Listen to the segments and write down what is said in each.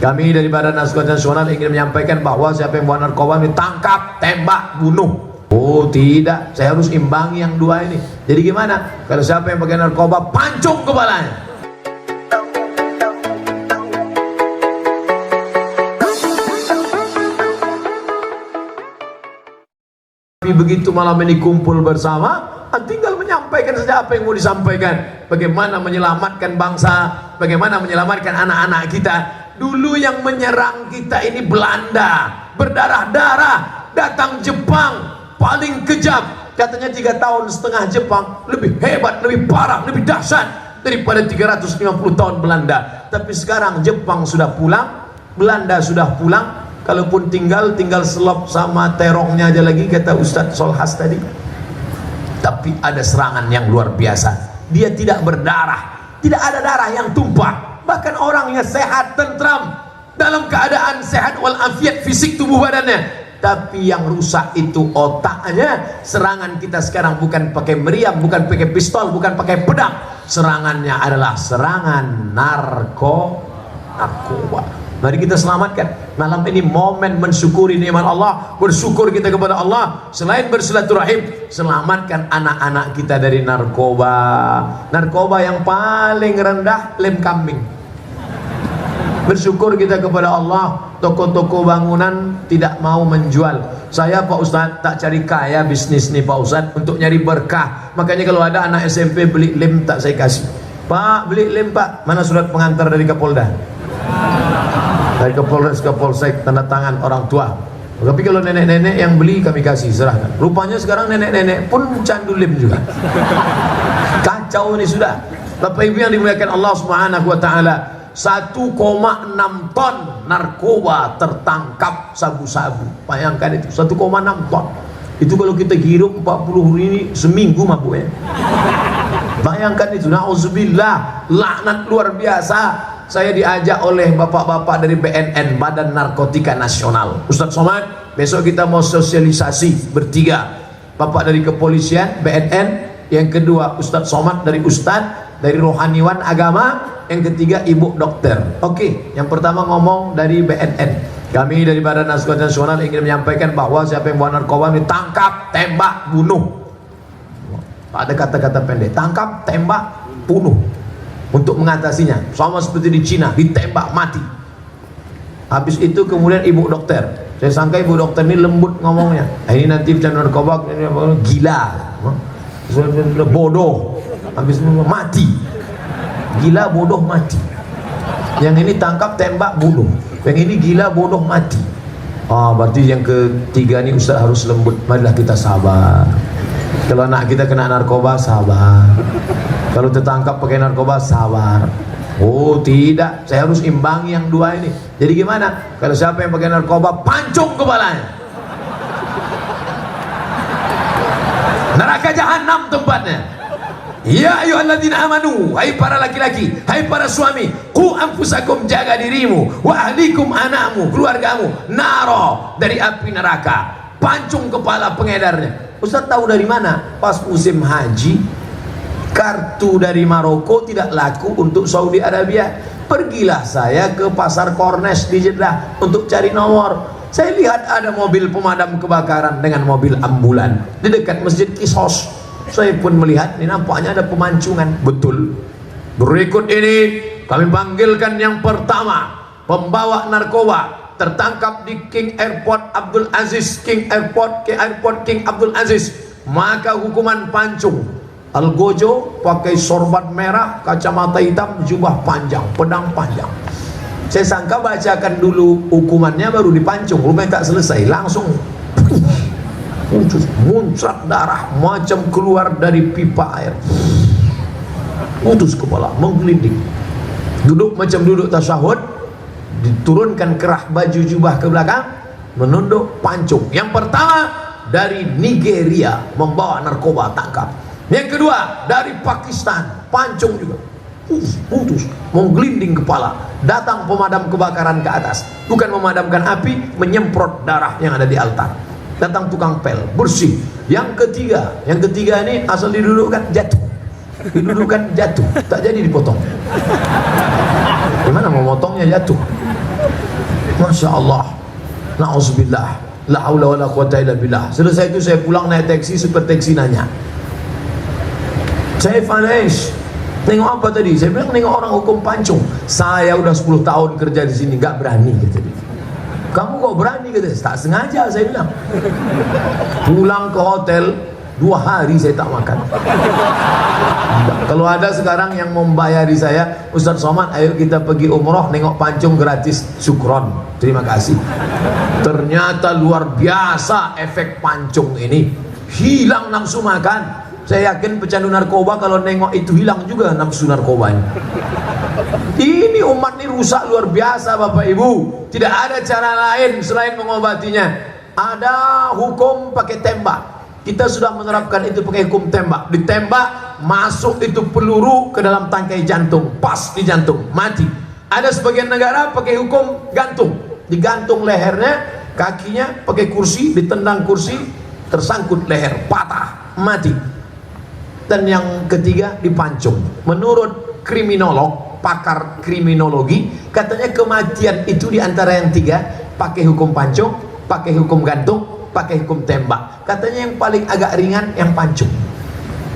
Kami dari Badan Nasional ingin menyampaikan bahwa siapa yang bawa narkoba ditangkap, tembak, bunuh. Oh tidak, saya harus imbangi yang dua ini. Jadi gimana? Kalau siapa yang pakai narkoba, pancung kepalanya. Tapi begitu malam ini kumpul bersama, tinggal menyampaikan saja apa yang mau disampaikan. Bagaimana menyelamatkan bangsa, bagaimana menyelamatkan anak-anak kita. Dulu yang menyerang kita ini Belanda, berdarah-darah. Datang Jepang, paling kejam. Katanya 3,5 tahun Jepang lebih hebat, lebih parah, lebih dahsyat daripada 350 tahun Belanda. Tapi sekarang Jepang sudah pulang, Belanda sudah pulang. Kalaupun tinggal selop sama terongnya aja lagi, kata Ustadz Solhas tadi. Tapi ada serangan yang luar biasa. Dia tidak berdarah, tidak ada darah yang tumpah. Bahkan orangnya sehat, tentram, dalam keadaan sehat walafiat fisik tubuh badannya. Tapi yang rusak itu otaknya. Serangan kita sekarang bukan pakai meriam, bukan pakai pistol, bukan pakai pedang. Serangannya adalah serangan narkoba. Mari kita selamatkan. Malam ini momen mensyukuri nikmat Allah, bersyukur kita kepada Allah. Selain bersilaturahim, selamatkan anak-anak kita dari narkoba. Narkoba yang paling rendah, lem kambing. Bersyukur kita kepada Allah, toko-toko bangunan tidak mau menjual. Saya Pak Ustadz tak cari kaya bisnis nih Pak Ustadz, untuk nyari berkah. Makanya kalau ada anak SMP beli lem tak saya kasih. Pak beli lem Pak, mana surat pengantar dari Kapolda? Dari Kapolres ke Polsek, tanda tangan orang tua. Tapi kalau nenek-nenek yang beli kami kasih, serahkan. Rupanya sekarang nenek-nenek pun candu lem juga. Kacau ini sudah. Bapak Ibu yang dimuliakan Allah Subhanahu wa taala, 1,6 ton narkoba tertangkap sabu-sabu. Bayangkan itu, 1,6 ton. Itu kalau kita hirup 40 ini seminggu mabuknya. Bayangkan itu, na'udzubillah, laknat luar biasa. Saya diajak oleh bapak-bapak dari BNN, Badan Narkotika Nasional. Ustadz Somad, besok kita mau sosialisasi bertiga. Bapak dari kepolisian, BNN. Yang kedua Ustadz Somad dari Ustadz, dari rohaniwan agama. Yang ketiga ibu dokter. Oke, yang pertama ngomong dari BNN. Kami dari Badan Nasional ingin menyampaikan bahwa siapa yang bawa narkoba ditangkap, tembak, bunuh. Ada kata-kata pendek, tangkap, tembak, bunuh. Untuk mengatasinya, sama seperti di Cina, ditembak mati. Habis itu kemudian ibu dokter. Saya sangka ibu dokter ini lembut ngomongnya. Ini nanti pecandu narkoba, gila, bodoh, habis itu mati. Gila, bodoh, mati. Yang ini tangkap, tembak, bunuh. Yang ini gila, bodoh, mati. Berarti yang ketiga ini Ustaz harus lembut. Marilah kita sabar. Kalau anak kita kena narkoba, sabar. Kalau tertangkap pakai narkoba, sabar. Oh tidak, saya harus imbangi yang dua ini. Jadi gimana? Kalau siapa yang pakai narkoba, pancung kepalanya. Neraka jahanam tempatnya. Ya ayyuhalladzina amanu, hai para laki-laki, hai para suami, qu anfusakum, jaga dirimu, wa ahlikum, anakmu, keluargamu, naro, dari api neraka. Pancung kepala pengedarnya. Ustaz tahu dari mana? Pas musim haji, kartu dari Maroko tidak laku untuk Saudi Arabia. Pergilah saya ke pasar Kornes di Jeddah untuk cari nomor. Saya lihat ada mobil pemadam kebakaran dengan mobil ambulan di dekat Masjid Kisos. Saya pun melihat, ini nampaknya ada pemancungan. Betul. Berikut ini kami panggilkan yang pertama, pembawa narkoba tertangkap di King Airport Abdul Aziz, King Airport King Abdul Aziz. Maka hukuman pancung. Algojo pakai sorban merah, kacamata hitam, jubah panjang, pedang panjang. Saya sangka bacakan dulu hukumannya baru dipancung. Rupanya tak selesai, langsung muncrat darah macam keluar dari pipa air. Putus kepala, menggelinding. Duduk macam duduk tasyahud, diturunkan kerah baju jubah ke belakang, menunduk, pancung. Yang pertama dari Nigeria, membawa narkoba, tangkap. Yang kedua dari Pakistan, pancung juga, putus, menggelinding kepala. Datang pemadam kebakaran ke atas, bukan memadamkan api, menyemprot darah yang ada di altar. Datang tukang pel, bersih. Yang ketiga ini asal didudukkan jatuh, tak jadi dipotong. Gimana mau motongnya jatuh? Masya Allah, na'udzubillah, la haula wa la quwata illa billah. Selesai itu saya pulang naik taksi, super taksi nanya, saya Fanesh, nengok apa tadi? Saya bilang nengok orang hukum pancung. Saya udah 10 tahun kerja di sini, gak berani, kata dia. Kamu kok berani, kata dia. Tak sengaja, saya bilang. Pulang ke hotel 2 hari saya tak makan. Kalau ada sekarang yang membayari saya, Ustaz Somad, ayo kita pergi umroh, nengok pancung gratis, syukron, terima kasih. Ternyata luar biasa efek pancung ini. Hilang nafsu makan. Saya yakin pecandu narkoba kalau nengok itu hilang juga nafsu narkobanya. Ini umat ini rusak luar biasa, Bapak Ibu. Tidak ada cara lain selain mengobatinya. Ada hukum pakai tembak. Kita sudah menerapkan itu pakai hukum tembak. Ditembak, masuk itu peluru ke dalam tangkai jantung, pas di jantung, mati. Ada sebagian negara pakai hukum gantung. Digantung lehernya, kakinya pakai kursi, ditendang kursi, tersangkut leher, patah, mati. Dan yang ketiga dipancung. Menurut kriminolog, pakar kriminologi, katanya kematian itu di antara yang tiga, pakai hukum pancung, pakai hukum gantung, pakai hukum tembak. Katanya yang paling agak ringan yang pancung.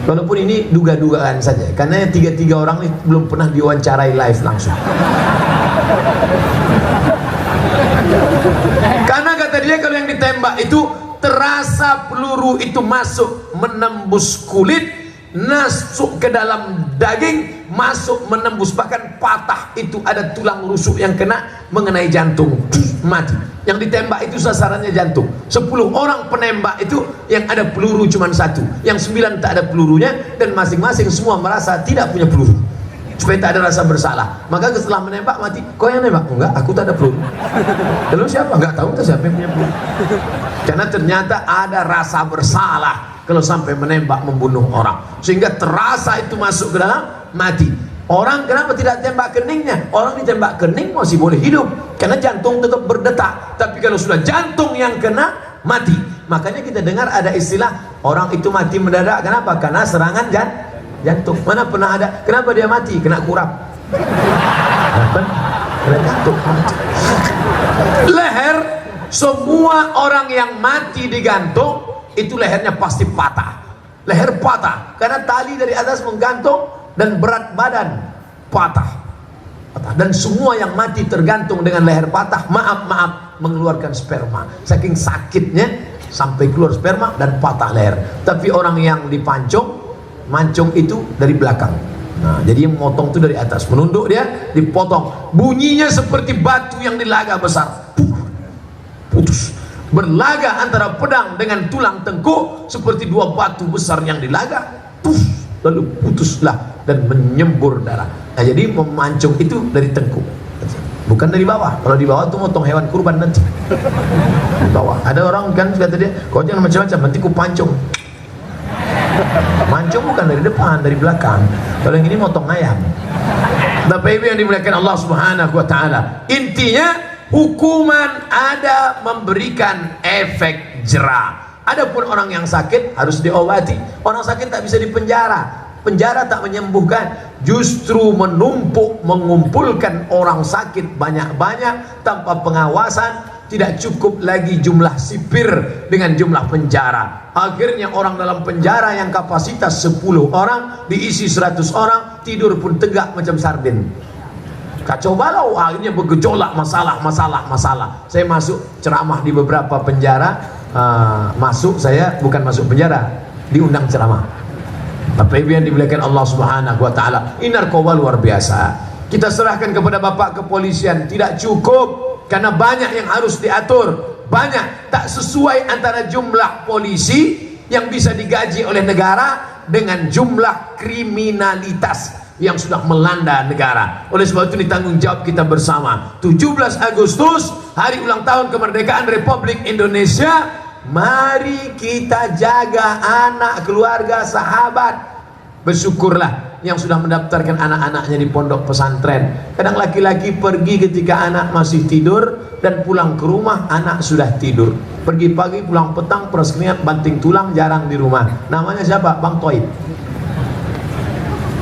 Walaupun ini duga-dugaan saja, karena tiga-tiga orang ini belum pernah diwawancarai live langsung. Karena kata dia kalau yang ditembak itu terasa peluru itu masuk menembus kulit, masuk ke dalam daging, masuk menembus, bahkan patah. Itu ada tulang rusuk yang kena mengenai jantung, mati. Yang ditembak itu sasarannya jantung. 10 orang penembak itu yang ada peluru cuma 1, yang 9 tak ada pelurunya, dan masing-masing semua merasa tidak punya peluru supaya tak ada rasa bersalah. Maka setelah menembak mati, kau yang nembak? Enggak, aku tak ada peluru. Lalu siapa? Enggak tahu tak siapa yang punya peluru. Karena ternyata ada rasa bersalah kalau sampai menembak membunuh orang, sehingga terasa itu masuk ke dalam, mati. Orang kenapa tidak tembak keningnya? Orang ditembak kening masih boleh hidup karena jantung tetap berdetak. Tapi kalau sudah jantung yang kena, mati. Makanya kita dengar ada istilah orang itu mati mendadak. Kenapa? Karena serangan jantung. Mana pernah ada? Kenapa dia mati? Kena kurap. Kena jantung. Leher, semua orang yang mati digantung itu lehernya pasti patah. Leher patah karena tali dari atas menggantung dan berat badan patah. Dan semua yang mati tergantung dengan leher patah, maaf mengeluarkan sperma. Saking sakitnya sampai keluar sperma dan patah leher. Tapi orang yang dipancung, mancung itu dari belakang. Nah, jadi yang motong itu dari atas, menunduk dia, dipotong. Bunyinya seperti batu yang dilaga besar. Putus. Berlaga antara pedang dengan tulang tengkuk seperti 2 batu besar yang dilaga. Lalu putuslah dan menyembur darah. Nah, jadi memancung itu dari tengkuk, bukan dari bawah. Kalau di bawah tuh motong hewan kurban nanti. Di bawah. Ada orang kan kata dia, kau jangan macam-macam, nanti ku pancung. Mancung bukan dari depan, dari belakang. Kalau yang ini motong ayam. Bapak Ibu yang dimuliakan Allah Subhanahu wa taala, intinya hukuman ada memberikan efek jera. Adapun orang yang sakit harus diobati. Orang sakit tak bisa dipenjara. Penjara tak menyembuhkan, justru menumpuk, mengumpulkan orang sakit banyak-banyak tanpa pengawasan. Tidak cukup lagi jumlah sipir dengan jumlah penjara. Akhirnya orang dalam penjara yang kapasitas 10 orang diisi 100 orang, tidur pun tegak macam sardin. Kacau balau, akhirnya bergejolak masalah. Saya masuk ceramah di beberapa penjara. Saya bukan masuk penjara, diundang ceramah. Bapak Ibu yang dimuliakan Allah Subhanahu wa taala, ini narkoba luar biasa. Kita serahkan kepada Bapak kepolisian, tidak cukup karena banyak yang harus diatur. Banyak tak sesuai antara jumlah polisi yang bisa digaji oleh negara dengan jumlah kriminalitas yang sudah melanda negara. Oleh sebab itu ditanggung jawab kita bersama. 17 Agustus, hari ulang tahun kemerdekaan Republik Indonesia. Mari kita jaga anak, keluarga, sahabat. Bersyukurlah yang sudah mendaftarkan anak-anaknya di pondok pesantren. Kadang laki-laki pergi ketika anak masih tidur, dan pulang ke rumah anak sudah tidur. Pergi pagi pulang petang, peras keringat, banting tulang, jarang di rumah. Namanya siapa? Bang Toib.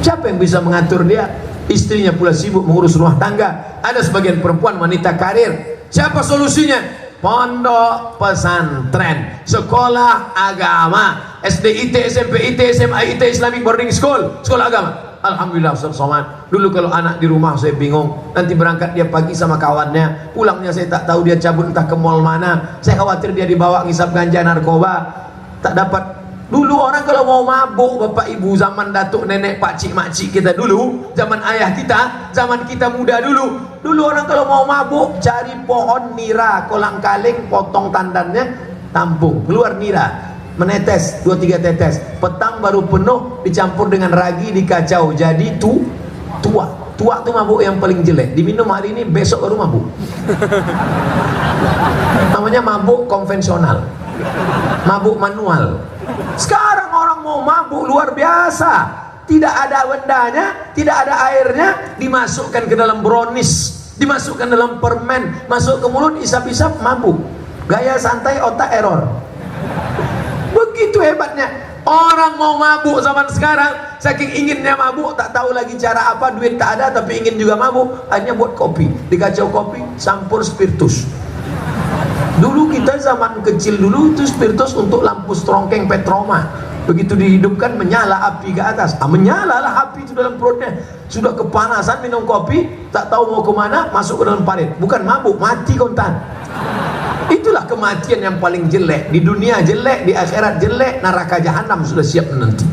Siapa yang bisa mengatur dia? Istrinya pula sibuk mengurus rumah tangga. Ada sebagian perempuan wanita karir Siapa solusinya? Pondok pesantren, sekolah agama, SD IT, SMP IT, SMA IT, Islamic Boarding School, sekolah agama. Alhamdulillah Ustaz Somad. Dulu kalau anak di rumah saya bingung, nanti berangkat dia pagi sama kawannya, pulangnya saya tak tahu dia cabut entah ke mall mana, saya khawatir dia dibawa ngisap ganja narkoba, tak dapat. Dulu orang kalau mau mabuk, bapak ibu zaman datuk nenek pakcik makcik kita dulu, zaman ayah kita, zaman kita muda dulu orang kalau mau mabuk cari pohon nira, kolang kaling, potong tandannya, tampung, keluar nira, menetes 2-3 tetes, petang baru penuh, dicampur dengan ragi, dikacau jadi tua tuh mabuk yang paling jelek, diminum hari ini besok baru mabuk. Namanya mabuk konvensional, mabuk manual. Sekarang orang mau mabuk luar biasa, tidak ada bendanya, tidak ada airnya, dimasukkan ke dalam brownies, dimasukkan dalam permen, masuk ke mulut, isap-isap, mabuk. Gaya santai, otak error. Begitu hebatnya orang mau mabuk zaman sekarang. Saking inginnya mabuk, tak tahu lagi cara apa, duit tak ada tapi ingin juga mabuk, akhirnya buat kopi, dikacau kopi, campur spiritus. Dulu kita zaman kecil dulu itu spiritus untuk lampu strongkeng petroma, begitu dihidupkan menyala api ke atas, menyalalah api itu dalam perutnya, sudah kepanasan minum kopi, tak tahu mau kemana, masuk ke dalam parit, bukan mabuk, mati kontan. Itulah kematian yang paling jelek, di dunia jelek, di akhirat jelek, neraka jahanam sudah siap menanti.